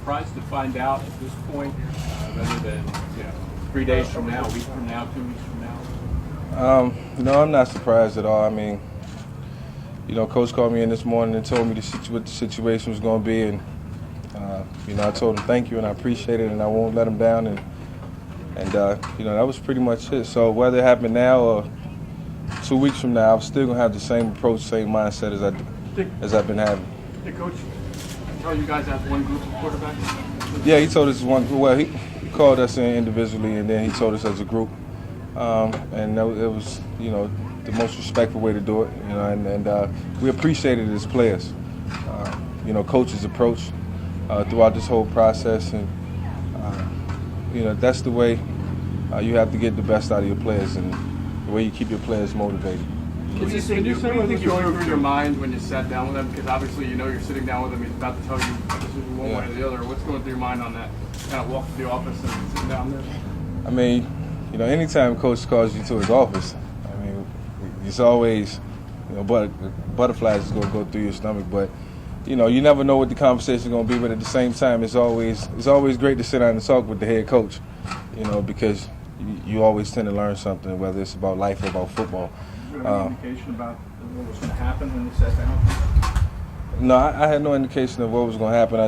surprised to find out at this point, rather than 3 days from now, a week from now, 2 weeks from now? No, I'm not surprised at all. I mean, Coach called me in this morning and told me what the situation was going to be, and I told him thank you and I appreciate it and I won't let him down, and that was pretty much it. So whether it happened now or 2 weeks from now, I'm still gonna have the same approach, same mindset as I've been having. Did Coach tell you guys have one group of quarterbacks? Yeah, he told us one. Well, he called us in individually, and then he told us as a group, and it was the most respectful way to do it. And we appreciated it as players. Coach's approach throughout this whole process, and that's the way you have to get the best out of your players, and the way you keep your players motivated. What do you think you went through your mind when you sat down with him? Because obviously you're sitting down with him, he's about to tell you a decision one way or the other. What's going through your mind on that? Kind of walk to the office and sit down there? I mean, anytime Coach calls you to his office, I mean, it's always, butterflies is going to go through your stomach, but you never know what the conversation is going to be. But at the same time, it's always great to sit down and talk with the head coach, because you always tend to learn something, whether it's about life or about football. Did you have any indication about what was going to happen when you sat down? No, I had no indication of what was going to happen.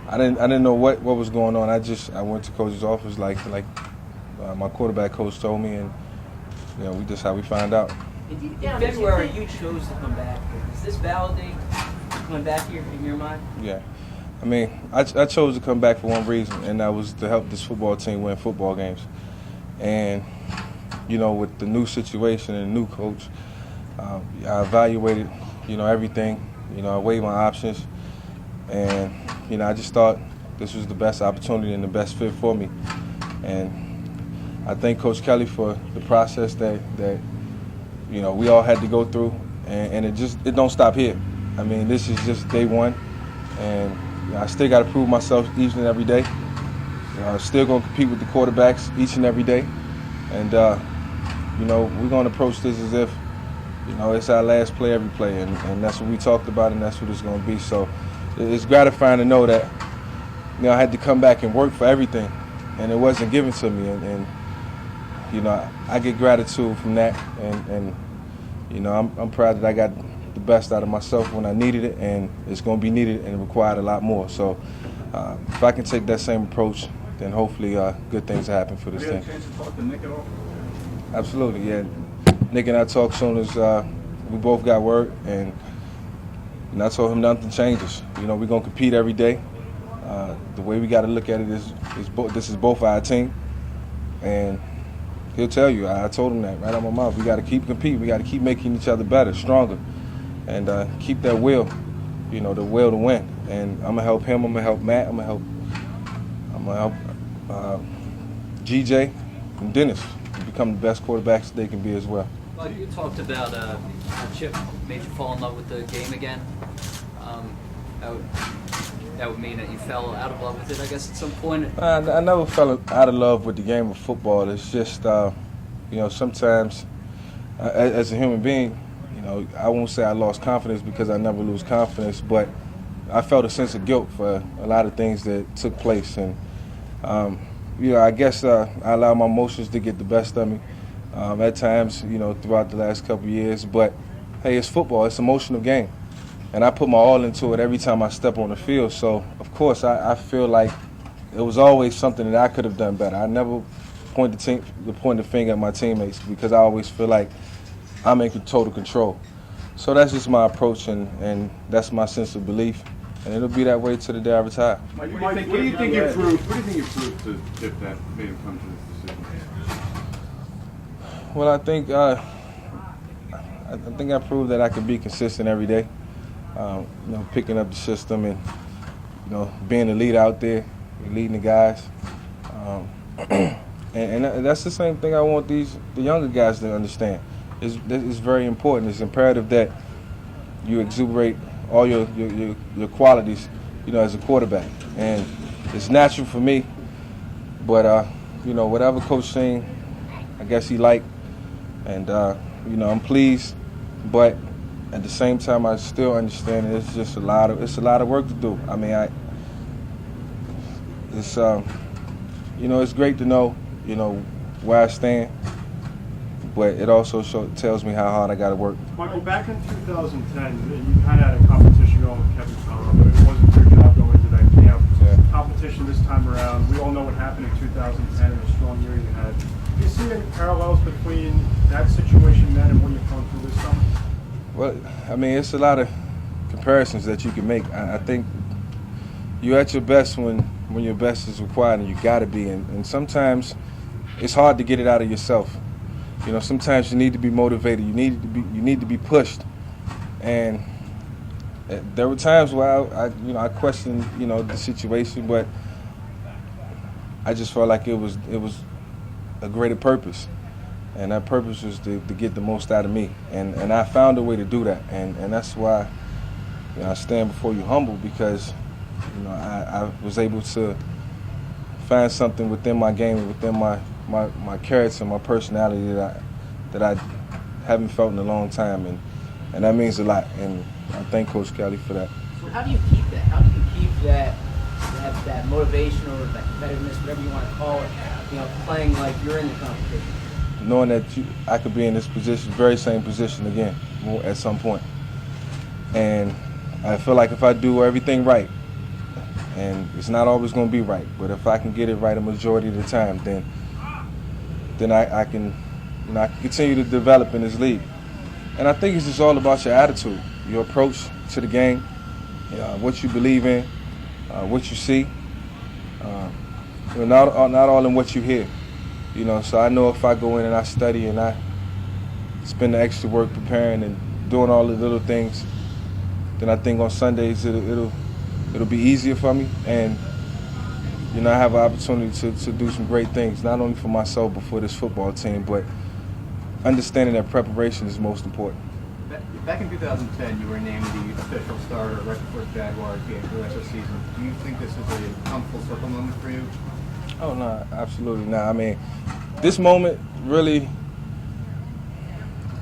I didn't know what was going on. I went to Coach's office like my quarterback coach told me, and we find out. In February, you chose to come back. Does this validate coming back here in your mind? Yeah. I mean, I chose to come back for one reason, and that was to help this football team win football games. And, with the new situation and the new coach, I evaluated, everything. I weighed my options, and, I just thought this was the best opportunity and the best fit for me. And I thank Coach Kelly for the process that we all had to go through, and it don't stop here. I mean, this is just day one, and I still got to prove myself each and every day. I'm still going to compete with the quarterbacks each and every day, and we're going to approach this as if it's our last play every play, and that's what we talked about, and that's what it's going to be. So it's gratifying to know that I had to come back and work for everything, and it wasn't given to me, and I get gratitude from that, and I'm proud that I got the best out of myself when I needed it, and it's going to be needed and required a lot more. So if I can take that same approach, then hopefully good things happen for this team. Have you had a chance to talk to Nick at all? Absolutely, yeah. Nick and I talked as soon as we both got word, and I told him nothing changes. We're going to compete every day. The way we got to look at it is this is both our team, and he'll tell you. I told him that right out of my mouth. We got to keep competing. We got to keep making each other better, stronger, and keep that will, the will to win. And I'm gonna help him. I'm gonna help Matt. I'm gonna help GJ and Dennis become the best quarterbacks they can be as well. Well, you talked about how Chip made you fall in love with the game again. That would mean that you fell out of love with it, I guess, at some point. I never fell out of love with the game of football. It's just, sometimes as a human being, I won't say I lost confidence because I never lose confidence, but I felt a sense of guilt for a lot of things that took place. And, I guess I allowed my emotions to get the best of me at times, throughout the last couple of years. But, hey, it's football. It's an emotional game. And I put my all into it every time I step on the field. So, of course, I feel like it was always something that I could have done better. I never point the finger at my teammates because I always feel like I'm in total control. So that's just my approach, and that's my sense of belief. And it'll be that way to the day I retire. Mike, what do you think you proved to Chip that made him come to this decision? Well, I think I proved that I can be consistent every day. Picking up the system and being the leader out there, leading the guys, and that's the same thing I want the younger guys to understand. It's very important. It's imperative that you exuberate all your qualities, as a quarterback, and it's natural for me. But whatever Coach seen, I guess he liked, and I'm pleased, but at the same time, I still understand it's a lot of work to do. I mean, it's you know, it's great to know, you know, where I stand, but it also tells me how hard I got to work. Michael, back in 2010, you kind of had a competition going with Kevin Fowler, but it wasn't your job going into that camp. Yeah. Competition this time around, we all know what happened in 2010 and the strong year you had. Do you see any parallels between that situation then and what you've gone through this summer? Well, I mean, it's a lot of comparisons that you can make. I think you're at your best when your best is required, and you got to be. And sometimes it's hard to get it out of yourself. You know, sometimes you need to be motivated. You need to be pushed. And there were times where I questioned, you know, the situation, but I just felt like it was a greater purpose. And that purpose was to get the most out of me. And I found a way to do that. And that's why, you know, I stand before you humble, because, you know, I was able to find something within my game, within my character, my personality that I haven't felt in a long time. And that means a lot. And I thank Coach Kelly for that. So how do you keep that? How do you keep that motivation or that competitiveness, whatever you want to call it, you know, playing like you're in the competition? Knowing that I could be in this position, very same position again, at some point. And I feel like if I do everything right, and it's not always going to be right, but if I can get it right a majority of the time, then I can, you know, I can continue to develop in this league. And I think it's just all about your attitude, your approach to the game, what you believe in, what you see. You know, not all in what you hear. You know, so I know if I go in and I study and I spend the extra work preparing and doing all the little things, then I think on Sundays it'll be easier for me, and you know, I have an opportunity to do some great things, not only for myself but for this football team. But understanding that preparation is most important. Back in 2010, you were named the official starter right before the Jaguars game for the rest of the season. Do you think this is a come full circle moment for you? Oh, no, absolutely not. I mean, this moment really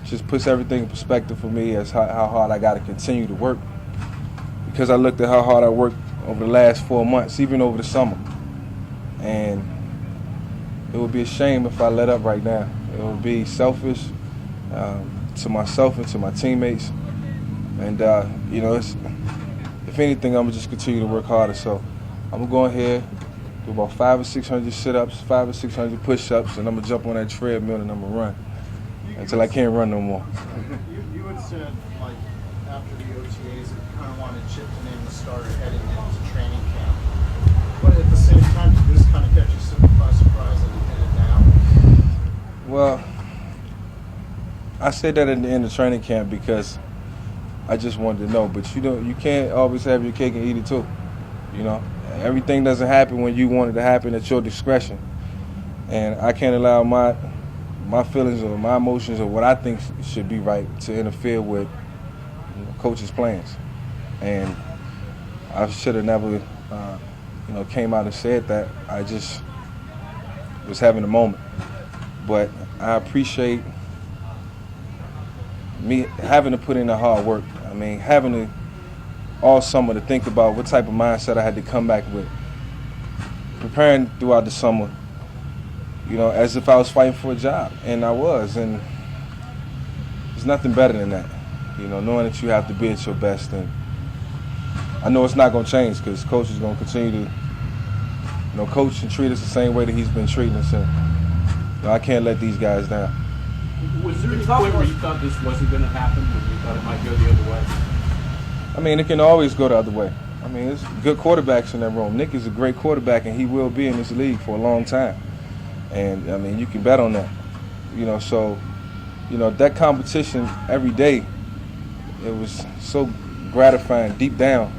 just puts everything in perspective for me as how hard I got to continue to work, because I looked at how hard I worked over the last 4 months, even over the summer. And it would be a shame if I let up right now. It would be selfish to myself and to my teammates. And, you know, if anything, I'm going to just continue to work harder. So I'm going to go ahead, do about 500 or 600 sit-ups, 500 or 600 push-ups, and I'm going to jump on that treadmill and I'm going to run until I can't run no more. You had said, like, after the OTAs, that you kind of wanted Chip to name the starter heading into training camp. But at the same time, did this kind of catch you by surprise that he did it now? Well, I said that at the end of training camp because I just wanted to know. But you can't always have your cake and eat it too. You know, everything doesn't happen when you want it to happen at your discretion, and I can't allow my feelings or my emotions or what I think should be right to interfere with, you know, coach's plans. And I should have never, you know, came out and said that. I just was having a moment. But I appreciate me having to put in the hard work. I mean, having to all summer to think about what type of mindset I had to come back with. Preparing throughout the summer, you know, as if I was fighting for a job, and I was. And there's nothing better than that, you know, knowing that you have to be at your best. And I know it's not going to change because Coach is going to continue to, you know, coach and treat us the same way that he's been treating us. And you know, I can't let these guys down. Was there any point where you thought this wasn't going to happen, when you thought it might go the other way? I mean, it can always go the other way. I mean, there's good quarterbacks in that room. Nick is a great quarterback, and he will be in this league for a long time. And, I mean, you can bet on that. You know, so, you know, that competition every day, it was so gratifying deep down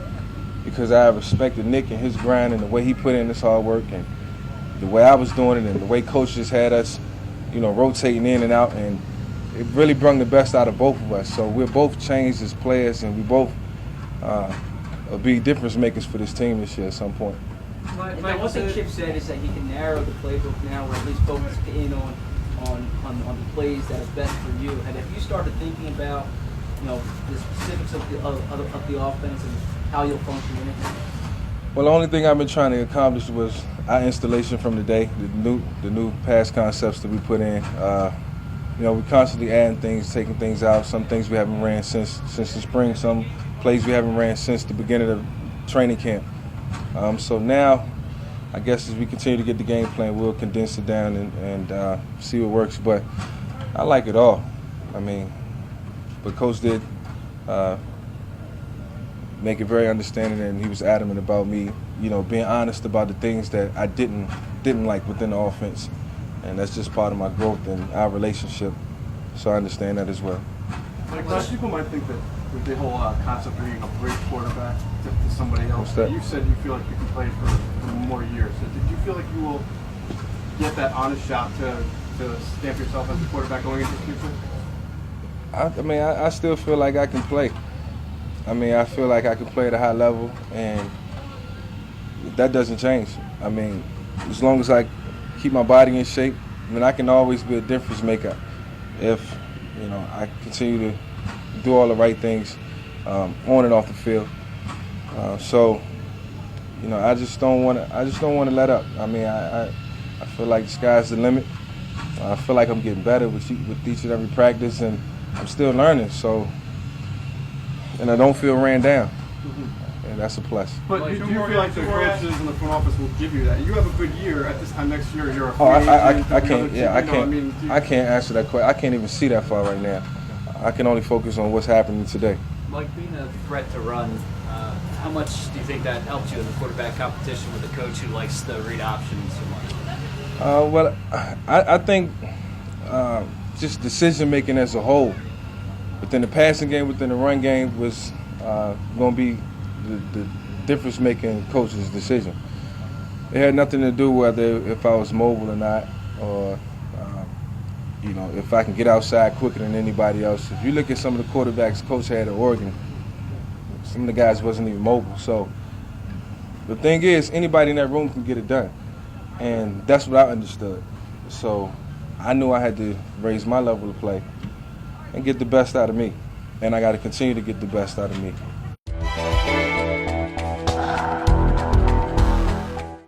because I respected Nick and his grind and the way he put in this hard work and the way I was doing it and the way coaches had us, you know, rotating in and out. And it really brought the best out of both of us. So we're both changed as players, and we both will be difference makers for this team this year at some point. One thing Chip said is that he can narrow the playbook now, or at least focus in on the plays that are best for you. And if you started thinking about, you know, the specifics of the offense and how you'll function in it? Well, the only thing I've been trying to accomplish was our installation from the day, the new pass concepts that we put in. We constantly adding things, taking things out. Some things we haven't ran since the spring. Some plays we haven't ran since the beginning of training camp. So now, I guess as we continue to get the game plan, we'll condense it down and see what works. But I like it all. I mean, but Coach did make it very understanding, and he was adamant about me, being honest about the things that I didn't like within the offense, and that's just part of my growth and our relationship. So I understand that as well. Like, most people might think that with the whole concept of being a bridge quarterback to somebody else, What's that? you said you feel like you can play for more years. So did you feel like you will get that honest shot to stamp yourself as a quarterback going into the future? I still feel like I can play. I feel like I can play at a high level, and that doesn't change. As long as I keep my body in shape, I can always be a difference maker if, I continue to do all the right things on and off the field. I just don't want to let up. I feel like the sky's the limit. I feel like I'm getting better with each and every practice, and I'm still learning. And I don't feel ran down, and that's a plus. But do you feel like the coaches in the front office will give you that? You have a good year at this time next year. You're a free agent. I can't answer that question. I can't even see that far right now. I can only focus on what's happening today. Like being a threat to run, how much do you think that helped you in the quarterback competition with a coach who likes the read options so much? I think just decision making as a whole, within the passing game, within the run game, was going to be the difference-making coach's decision. It had nothing to do whether if I was mobile or not, or if I can get outside quicker than anybody else. If you look at some of the quarterbacks Coach had at Oregon, some of the guys wasn't even mobile. So the thing is, anybody in that room can get it done, and that's what I understood. So I knew I had to raise my level of play and get the best out of me, and I got to continue to get the best out of me.